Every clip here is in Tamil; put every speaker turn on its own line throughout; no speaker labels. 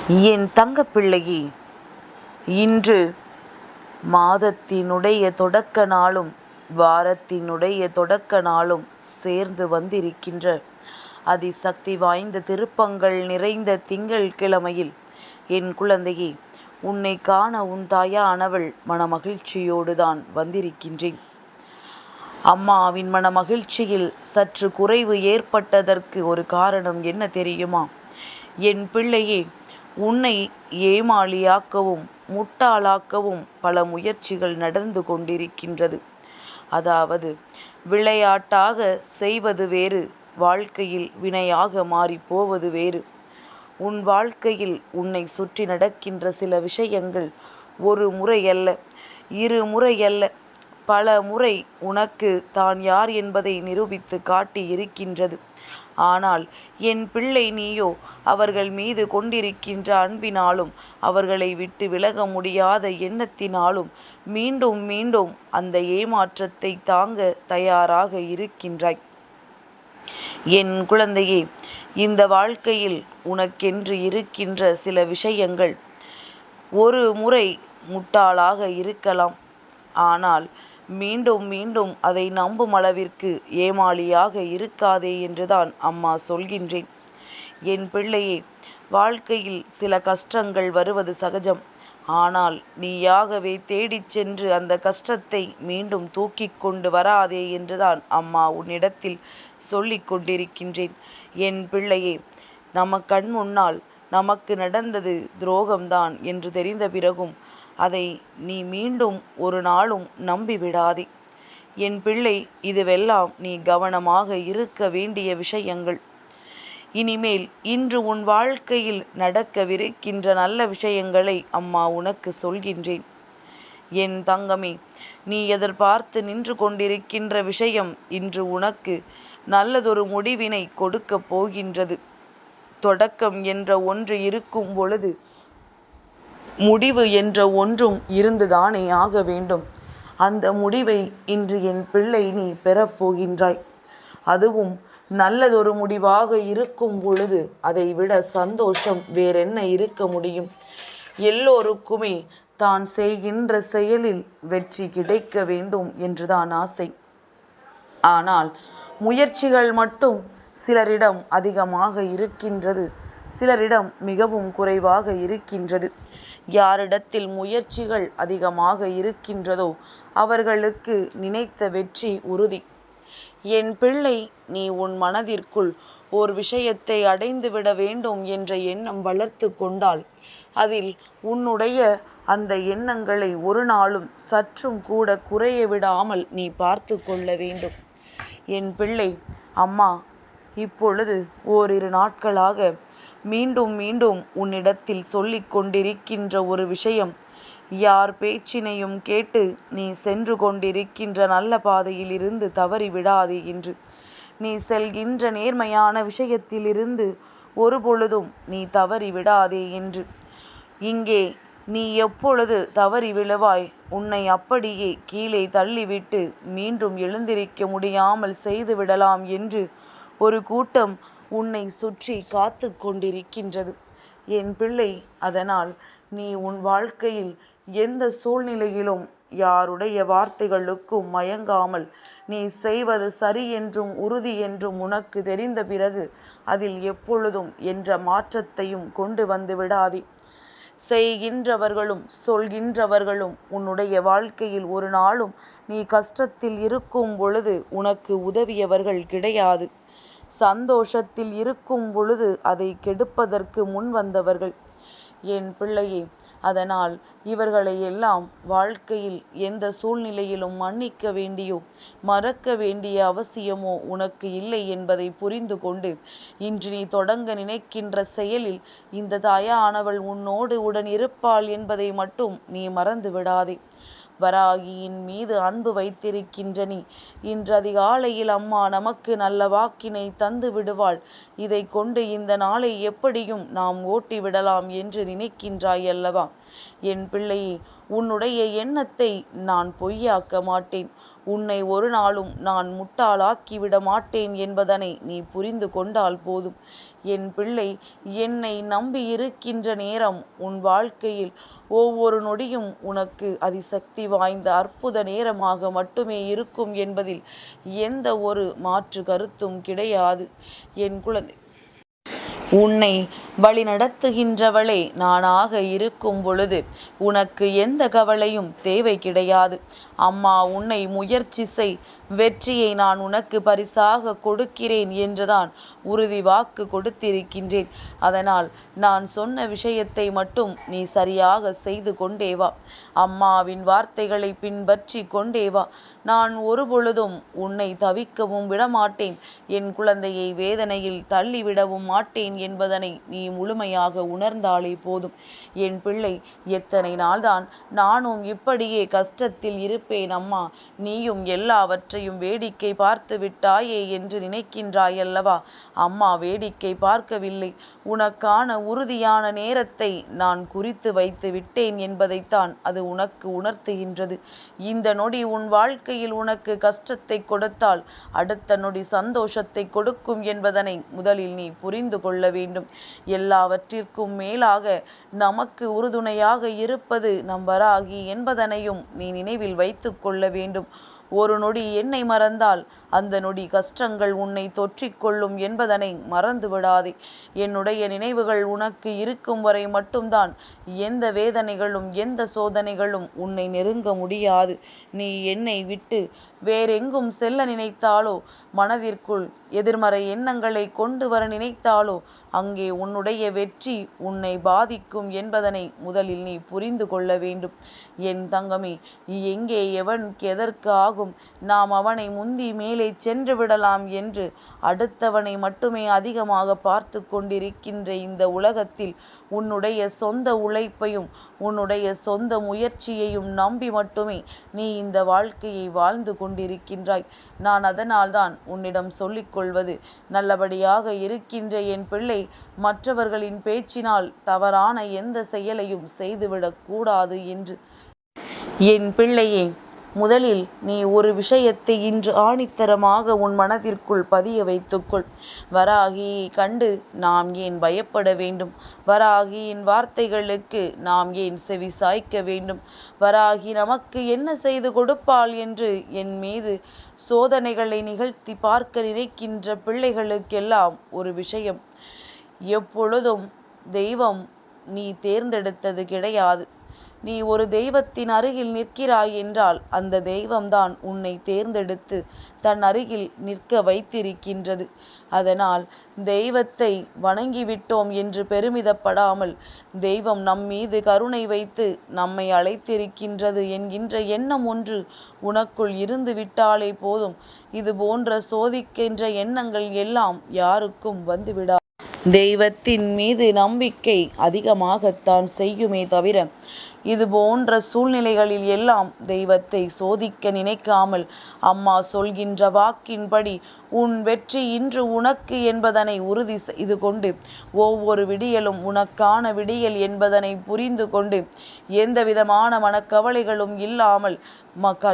என் தங்கப்பிள்ளையே, இன்று மாதத்தினுடைய தொடக்க நாளும் வாரத்தினுடைய தொடக்க நாளும் சேர்ந்து வந்திருக்கின்ற அதிசக்தி வாய்ந்த திருப்பங்கள் நிறைந்த திங்கள் கிழமையில் என் குழந்தையே, உன்னை காண உன் தாயானவள் மனமகிழ்ச்சியோடு தான் வந்திருக்கின்றேன். அம்மாவின் மனமகிழ்ச்சியில் சற்று குறைவு ஏற்பட்டதற்கு ஒரு காரணம் என்ன தெரியுமா? என் பிள்ளையே, உன்னை ஏமாளியாக்கவும் முட்டாளாக்கவும் பல முயற்சிகள் நடந்து கொண்டிருக்கின்றது. அதாவது, விளையாட்டாக செய்வது வேறு, வாழ்க்கையில் வினையாக மாறி போவது வேறு. உன் வாழ்க்கையில் உன்னை சுற்றி நடக்கின்ற சில விஷயங்கள் ஒரு முறை அல்ல, இரு முறை அல்ல, பல முறை உனக்கு தான் யார் என்பதை நிரூபித்து காட்டி இருக்கின்றது. ஆனால் என் பிள்ளை நீயோ அவர்கள் மீது கொண்டிருக்கின்ற அன்பினாலும் அவர்களை விட்டு விலக முடியாத எண்ணத்தினாலும் மீண்டும் மீண்டும் அந்த ஏமாற்றத்தை தாங்க தயாராக இருக்கின்றாய். என் குழந்தையே, இந்த வாழ்க்கையில் உனக்கென்று இருக்கின்ற சில விஷயங்கள் ஒரு முறை முட்டாளாக இருக்கலாம். ஆனால் மீண்டும் மீண்டும் அதை நம்பும் அளவிற்கு ஏமாளியாக இருக்காதே என்றுதான் அம்மா சொல்கின்றேன். என் பிள்ளையே, வாழ்க்கையில் சில கஷ்டங்கள் வருவது சகஜம். ஆனால் நீயாகவே தேடிச் சென்று அந்த கஷ்டத்தை மீண்டும் தூக்கி கொண்டு வராதே என்றுதான் அம்மா உன்னிடத்தில் சொல்லி கொண்டிருக்கின்றேன். என் பிள்ளையே, கண் முன்னால் நமக்கு நடந்தது துரோகம்தான் என்று தெரிந்த பிறகும் அதை நீ மீண்டும் ஒரு நாளும் நம்பிவிடாதே. என் பிள்ளை, இதுவெல்லாம் நீ கவனமாக இருக்க வேண்டிய விஷயங்கள். இனிமேல் இன்று உன் வாழ்க்கையில் நடக்கவிருக்கின்ற நல்ல விஷயங்களை அம்மா உனக்கு சொல்கின்றேன். என் தங்கமே, நீ எதிர்பார்த்து நின்று கொண்டிருக்கின்ற விஷயம் இன்று உனக்கு நல்லதொரு முடிவினை கொடுக்கப் போகின்றது. தொடக்கம் என்ற ஒன்று இருக்கும் பொழுது முடிவு என்ற ஒன்றும் இருந்துதானே ஆக வேண்டும். அந்த முடிவை இன்று என் பிள்ளை நீ பெறப்போகின்றாய். அதுவும் நல்லதொரு முடிவாக இருக்கும் பொழுது அதை விட சந்தோஷம் வேறென்ன இருக்க முடியும்? எல்லோருக்குமே தான் செய்கின்ற செயலில் வெற்றி கிடைக்க வேண்டும் என்றுதான் ஆசை. ஆனால் முயற்சிகள் மட்டும் சிலரிடம் அதிகமாக இருக்கின்றது, சிலரிடம் மிகவும் குறைவாக இருக்கின்றது. யாரிடத்தில் முயற்சிகள் அதிகமாக இருக்கின்றதோ அவர்களுக்கு நினைத்த வெற்றி உறுதி. என் பிள்ளை, நீ உன் மனதிற்குள் ஓர் விஷயத்தை அடைந்துவிட வேண்டும் என்ற எண்ணம் வளர்த்து கொண்டால் அதில் உன்னுடைய அந்த எண்ணங்களை ஒரு நாளும் சற்றும் கூட குறைய விடாமல் நீ பார்த்து கொள்ள வேண்டும். என் பிள்ளை, அம்மா இப்பொழுது ஓரிரு நாட்களாக மீண்டும் மீண்டும் உன்னிடத்தில் சொல்லிக் கொண்டிருக்கின்ற ஒரு விஷயம், யார் பேச்சினையும் கேட்டு நீ சென்று கொண்டிருக்கின்ற நல்ல பாதையில் இருந்து தவறி விடாதே என்று. நீ செல்கின்ற நேர்மையான விஷயத்திலிருந்து ஒரு பொழுதும் நீ தவறி விடாதே என்று. இங்கே நீ எப்பொழுது தவறி விழுவாய், உன்னை அப்படியே கீழே தள்ளிவிட்டு மீண்டும் எழுந்திருக்க முடியாமல் செய்து விடலாம் என்று ஒரு கூட்டம் உன்னை சுற்றி காத்து கொண்டிருக்கின்றது. என் பிள்ளை, அதனால் நீ உன் வாழ்க்கையில் எந்த சூழ்நிலையிலும் யாருடைய வார்த்தைகளுக்கும் மயங்காமல் நீ செய்வது சரி என்றும் உறுதி என்றும் உனக்கு தெரிந்த பிறகு அதில் எப்பொழுதும் என்ற மாற்றத்தையும் கொண்டு வந்து விடாதே. செய்கின்றவர்களும் சொல்கின்றவர்களும் உன்னுடைய வாழ்க்கையில் ஒரு நாளும் நீ கஷ்டத்தில் இருக்கும் பொழுது உனக்கு உதவியவர்கள் கிடையாது. சந்தோஷத்தில் இருக்கும் பொழுது அதை கெடுப்பதற்கு முன் வந்தவர்கள். என் பிள்ளையே, அதனால் இவர்களை எல்லாம் வாழ்க்கையில் எந்த சூழ்நிலையிலும் மன்னிக்க வேண்டியோ மறக்க வேண்டிய அவசியமோ உனக்கு இல்லை என்பதை புரிந்து கொண்டு இன்று நீ தொடங்க நினைக்கின்ற செயலில் இந்த தாயானவள் உன்னோடு உடன் இருப்பாள் என்பதை மட்டும் நீ மறந்து விடாதே. வராகியின் மீது அன்பு வைத்திருக்கின்ற நீ இன்று அதிகாலையில் அம்மா நமக்கு நல்ல வாக்கினை தந்து விடுவாள், இதை கொண்டு இந்த நாளை எப்படியும் நாம் ஓட்டி விடலாம் என்று நினைக்கின்றாய் அல்லவா? என் பிள்ளையே, உன்னுடைய எண்ணத்தை நான் பொய்யாக்க மாட்டேன். உன்னை ஒரு நாளும் நான் முட்டாளாக்கிவிட மாட்டேன் என்பதனை நீ புரிந்து கொண்டால் போதும். என் பிள்ளை, என்னை நம்பியிருக்கின்ற நேரம் உன் வாழ்க்கையில் ஒவ்வொரு நொடியும் உனக்கு அதிசக்தி வாய்ந்த அற்புத நேரமாக மட்டுமே இருக்கும் என்பதில் எந்த ஒரு மாற்று கருத்தும் கிடையாது. என் குழந்தை, உன்னை வழிநடத்துகின்றவளே நானாக இருக்கும் பொழுது உனக்கு எந்த கவலையும் தேவை கிடையாது. அம்மா, உன்னை முயற்சி செய், வெற்றியை நான் உனக்கு பரிசாக கொடுக்கிறேன் என்றுதான் உறுதி வாக்கு கொடுத்திருக்கின்றேன். அதனால் நான் சொன்ன விஷயத்தை மட்டும் நீ சரியாக செய்து கொண்டே வா. அம்மாவின் வார்த்தைகளை பின்பற்றி கொண்டே வா. நான் ஒருபொழுதும் உன்னை தவிக்கவும் விடமாட்டேன். என் குழந்தையை வேதனையில் தள்ளிவிடவும் மாட்டேன் என்பதனை நீ முழுமையாக உணர்ந்தாலே போதும். என் பிள்ளை, எத்தனை நாள்தான் நானும் இப்படியே கஷ்டத்தில் இருப்பேன் அம்மா, நீயும் எல்லாவற்றையும் வேடிக்கை பார்த்து விட்டாயே என்று நினைக்கின்றாயல்லவா? அம்மா வேடிக்கை பார்க்கவில்லை. உனக்கான உறுதியான நேரத்தை நான் குறித்து வைத்து விட்டேன் என்பதைத்தான் அது உனக்கு உணர்த்துகின்றது. இந்த நொடி உன் வாழ்க்கையில் உனக்கு கஷ்டத்தை கொடுத்தால் அடுத்த நொடி சந்தோஷத்தை கொடுக்கும் என்பதனை முதலில் நீ புரிந்து கொள்ள வேண்டும். எல்லாவற்றிற்கும் மேலாக நமக்கு உறுதுணையாக இருப்பது நம் வராகி என்பதனையும் நீ நினைவில் வைத்து கொள்ள வேண்டும். ஒரு நொடி என்னை மறந்தால் அந்த நொடி கஷ்டங்கள் உன்னை தொற்றிக்கொள்ளும் என்பதனை மறந்து விடாதே. என்னுடைய நினைவுகள் உனக்கு இருக்கும் வரை மட்டும்தான் எந்த வேதனைகளும் எந்த சோதனைகளும் உன்னை நெருங்க முடியாது. நீ என்னை விட்டு வேறெங்கும் செல்ல நினைத்தாலோ, மனதிற்குள் எதிர்மறை எண்ணங்களை கொண்டு வர நினைத்தாலோ, அங்கே உன்னுடைய வெற்றி உன்னை பாதிக்கும் என்பதனை முதலில் நீ புரிந்து கொள்ள வேண்டும். என் தங்கமே, எங்கே எவனுக்கு எதற்கு ஆகும், நாம் அவனை முந்தி மேலே சென்று விடலாம் என்று அடுத்தவனை மட்டுமே அதிகமாக பார்த்து கொண்டிருக்கின்ற இந்த உலகத்தில் உன்னுடைய சொந்த உழைப்பையும் உன்னுடைய சொந்த முயற்சியையும் நம்பி மட்டுமே நீ இந்த வாழ்க்கையை வாழ்ந்து கொண்டிருக்கின்றாய். நான் அதனால்தான் உன்னிடம் சொல்லிக்கொள்வது, நல்லபடியாக இருக்கின்ற என் பிள்ளை, மற்றவர்களின் பேச்சினால் தவறான எந்த செயலையும் செய்துவிடக் கூடாது என்று. என் பிள்ளையே, முதலில் நீ ஒரு விஷயத்தை இன்று ஆணித்தரமாக உன் மனதிற்குள் பதிய வைத்துக்கொள். வராகியை கண்டு நாம் ஏன் பயப்பட வேண்டும்? வராகியின் வார்த்தைகளுக்கு நாம் ஏன் செவி சாய்க்க வேண்டும்? வராகி நமக்கு என்ன செய்து கொடுப்பாள் என்று என் மீது சோதனைகளை நிகழ்த்தி பார்க்க நினைக்கின்ற பிள்ளைகளுக்கெல்லாம் ஒரு விஷயம், எப்பொழுதும் தெய்வம் நீ தேர்ந்தெடுத்தது கிடையாது. நீ ஒரு தெய்வத்தின் அருகில் நிற்கிறாய் என்றால் அந்த தெய்வம்தான் உன்னை தேர்ந்தெடுத்து தன் அருகில் நிற்க வைத்திருக்கின்றது. அதனால் தெய்வத்தை வணங்கிவிட்டோம் என்று பெருமிதப்படாமல், தெய்வம் நம் மீது கருணை வைத்து நம்மை அழைத்திருக்கின்றது என்கின்ற எண்ணம் ஒன்று உனக்குள் இருந்து விட்டாலே போதும். இது போன்ற சோதிக்கின்ற எண்ணங்கள் எல்லாம் யாருக்கும் வந்துவிடா. தெய்வத்தின் மீது நம்பிக்கை அதிகமாகத்தான் செய்யுமே தவிர, இது போன்ற சூழ்நிலைகளில் எல்லாம் தெய்வத்தை சோதிக்க நினைக்காமல், அம்மா சொல்கின்ற வாக்கின்படி உன் வெற்றி இன்று உனக்கு என்பதனை உறுதி செய்து கொண்டு, ஒவ்வொரு விடியலும் உனக்கான விடியல் என்பதனை புரிந்து கொண்டு, எந்த விதமான மனக்கவலைகளும் இல்லாமல்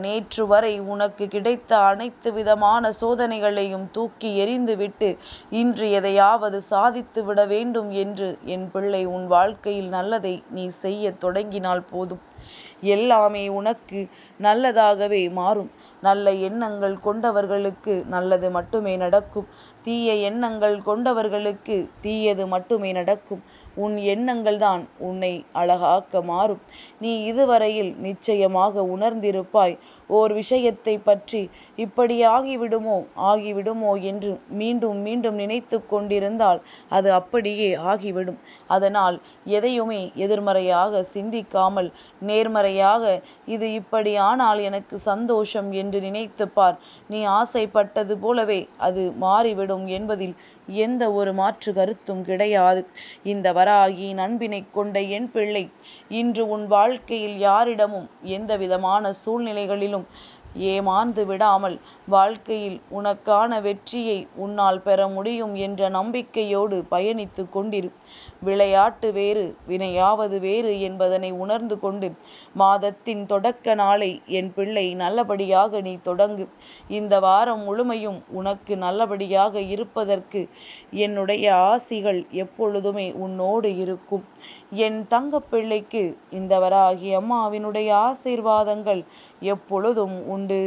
நேற்று வரை உனக்கு கிடைத்த அனைத்து விதமான சோதனைகளையும் தூக்கி எறிந்துவிட்டு இன்று எதையாவது சாதித்து விட வேண்டும் என்று என் பிள்ளை உன் வாழ்க்கையில் நல்லதை நீ செய்ய தொடங்கினால் போதும். எல்லாமே உனக்கு நல்லதாகவே மாறும். நல்ல எண்ணங்கள் கொண்டவர்களுக்கு நல்லது மட்டுமே நடக்கும். தீய எண்ணங்கள் கொண்டவர்களுக்கு தீயது மட்டுமே நடக்கும். உன் எண்ணங்கள் தான் உன்னை அழகாக்க மாறும். நீ இதுவரையில் நிச்சயமாக உணர்ந்திருப்பாய். ஓர் விஷயத்தை பற்றி இப்படி ஆகிவிடுமோ என்று மீண்டும் மீண்டும் நினைத்து கொண்டிருந்தால் அது அப்படியே ஆகிவிடும். அதனால் எதையுமே எதிர்மறையாக சிந்திக்காமல் நேர்மறையாக இது இப்படி ஆனால் எனக்கு சந்தோஷம் என்று நினைத்துப்பார். நீ ஆசைப்பட்டது போலவே அது மாறிவிடும் என்பதில் எந்த ஒரு மாற்று கருத்தும் கிடையாது. இந்த வராகியின் அன்பினை கொண்ட என் பிள்ளை, இன்று உன் வாழ்க்கையில் யாரிடமும் எந்த விதமான சூழ்நிலைகளிலும் ஏமாந்து விடாமல், வாழ்க்கையில் உனக்கான வெற்றியை உன்னால் பெற முடியும் என்ற நம்பிக்கையோடு பயணித்து கொண்டிரு. விளையாட்டு வேறு வினையாவது வேறு என்பதனை உணர்ந்து கொண்டு மாதத்தின் தொடக்க நாளை என் பிள்ளை நல்லபடியாக நீ தொடங்கு. இந்த வாரம் முழுமையும் உனக்கு நல்லபடியாக இருப்பதற்கு என்னுடைய ஆசிகள் எப்பொழுதுமே உன்னோடு இருக்கும். என் தங்கப்பிள்ளைக்கு இந்த வராகி அம்மாவினுடைய ஆசீர்வாதங்கள் எப்பொழுதும் உண்டு.